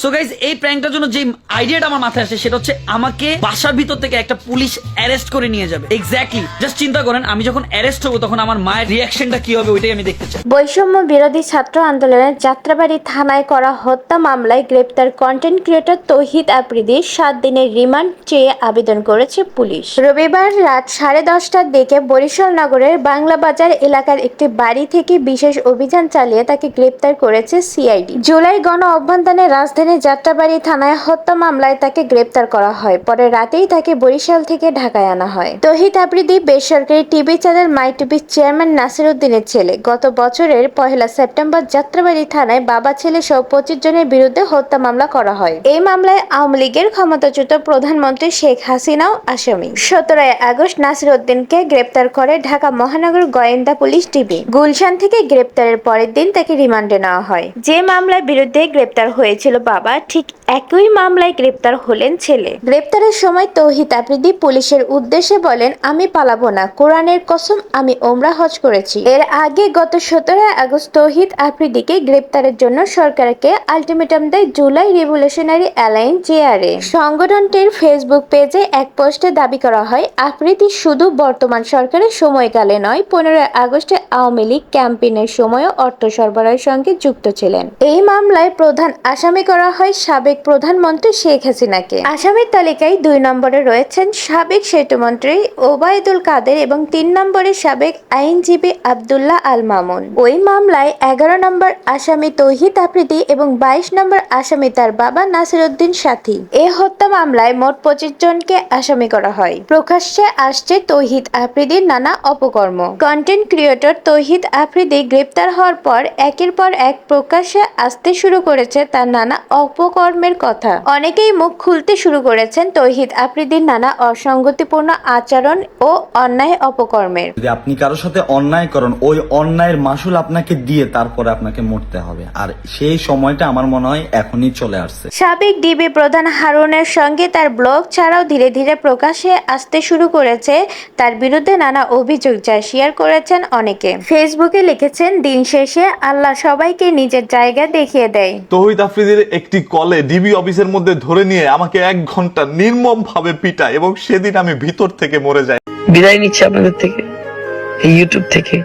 So guys এই প্র্যাঙ্কটার জন্য যে আইডিয়াটা আমার মাথায় আসে সেটা হচ্ছে আমাকে বাসার ভিতর থেকে একটা পুলিশ অ্যারেস্ট করে নিয়ে যাবে। এক্স্যাক্টলি, জাস্ট চিন্তা করেন আমি যখন অ্যারেস্ট হবো তখন আমার মায়ের রিয়াকশনটা কি হবে ওইটাই আমি দেখতে চাই। বৈষম্য বিরোধী ছাত্র আন্দোলনের যাত্রাবাড়ি থানায় করা হত্যা মামলায় গ্রেপ্তার কন্টেন্ট ক্রিয়েটর তৌহিদ আফ্রিদি 7 দিনের রিমান্ড চেয়ে আবেদন করেছে পুলিশ। রবিবার রাত 10:30টার দিকে বরিশাল নগরের বাংলা বাজার এলাকার একটি বাড়ি থেকে বিশেষ অভিযান চালিয়ে তাকে গ্রেপ্তার করেছে সিআইডি। জুলাই গণ অভ্যুত্থানে রাজধানীর যাত্রাবাড়ি থানায় হত্যা মামলায় তাকে গ্রেপ্তার করা হয়। পরে রাতেই তাকে বরিশাল থেকে ঢাকায় আনা হয়। তৌহিদ আফ্রিদি বেসরকারি টিভি চ্যানেল মাই টিভির চেয়ারম্যান নাসির উদ্দিনের ছেলে। গত বছরের 1 সেপ্টেম্বর যাত্রাবাড়ি থানায় বাবা ছেলে সহ 25 জনের বিরুদ্ধে হত্যা মামলা করা হয়। এই মামলায় আওয়ামী লীগের ক্ষমতাচ্যুত প্রধানমন্ত্রী শেখ হাসিনাও আসামি। 17 আগস্ট নাসির উদ্দিনকে গ্রেপ্তার করে ঢাকা মহানগর গোয়েন্দা পুলিশ ডিবি। গুলশান থেকে গ্রেপ্তারের পরের দিন তাকে রিমান্ডে নেওয়া হয়। যে মামলার বিরুদ্ধে গ্রেপ্তার হয়েছিল বাবা, ঠিক একই মামলায় গ্রেপ্তার হলেন ছেলে। গ্রেপ্তারের সময় তৌহিদ আফ্রিদি পুলিশের উদ্দেশ্যে বলেন, আমি পালাবো না, কোরআনের কসম আমি ওমরা হজ করেছি। এর আগে গত 17 আগস্ট তৌহিদ আফ্রিদিকে গ্রেপ্তারের জন্য সরকারকে আলটিমেটাম দেয় জুলাই রিভলিউশনারি অ্যালায়েন্স জেআরএ। সংগঠনটির ফেসবুক পেজে এক পোস্টে দাবি করা হয়, আফ্রিদি শুধু বর্তমান সরকারের সময়কালে নয়, 15 আগস্টে আওয়ামী লীগ ক্যাম্পেইনের সময়ও অর্থ সরবরাহের সঙ্গে যুক্ত ছিলেন। এই মামলায় প্রধান আসামি করা হয় সাবেক প্রধানমন্ত্রী শেখ হাসিনাকে। আসামির তালিকায় 2 নম্বরে রয়েছেন সাবেক সেতুমন্ত্রী ওবায়দুল কাদের এবং 3 নম্বরে সাবেক আইনজীবী আব্দুল্লাহ আল মামুন। ওই মামলায় 11 নম্বর আসামি তৌহিদ আফ্রিদি এবং 22 নম্বর আসামি তার বাবা নাসির উদ্দিন সাথী। এই হত্যা মামলায় মোট 25 জনকে আসামি করা হয়। প্রকাশ্যে আসছে তৌহিদ আফ্রিদির নানা অপকর্ম। কন্টেন্ট ক্রিয়েটর তৌহিদ আফ্রিদি গ্রেপ্তার হওয়ার পর একের পর এক প্রকাশ্যে আসতে শুরু করেছে তার নানা অপকর্মের কথা। অনেকেই মুখ খুলতে শুরু করেছেন তৌহিদ আফ্রিদির নানা অসঙ্গতিপূর্ণ আচরণ ও অন্যায় অপকর্মের। যদি আপনি কারোর সাথে অন্যায় করেন, ওই অন্যায়ের মাসুল আপনাকে দিয়ে তারপরে আপনাকে মরতে হবে, আর সেই সময়টা আমার মনে হয় এখনই চলে আসছে। সাবেক ডিবি প্রধান হারুনের সঙ্গে তার ব্লগ ছাড়াও ধীরে ধীরে প্রকাশ্যে আসতে শুরু করেছে তার বিরুদ্ধে নানা অভিযোগ, যা শেয়ার করেছেন অনেকে। ফেসবুকে লিখেছেন, দিন শেষে আল্লাহ সবাইকে নিজের জায়গা দেখিয়ে দেয়। তৌহিদ আফ্রিদির একটি কলে ডিবি অফিসের মধ্যে ধরে নিয়ে আমাকে 1 ঘন্টা নির্মম ভাবে পিটায় এবং সেদিন আমি ভিতর থেকে মরে যাই। বিদায় নিচ্ছি আপনাদের থেকে, এই ইউটিউব থেকে,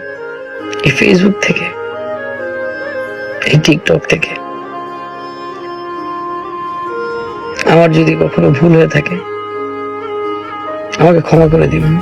এই ফেসবুক থেকে, এই টিকটক থেকে। আমার যদি কখনো ভুল হয়ে থাকে আমাকে ক্ষমা করে দিবেন।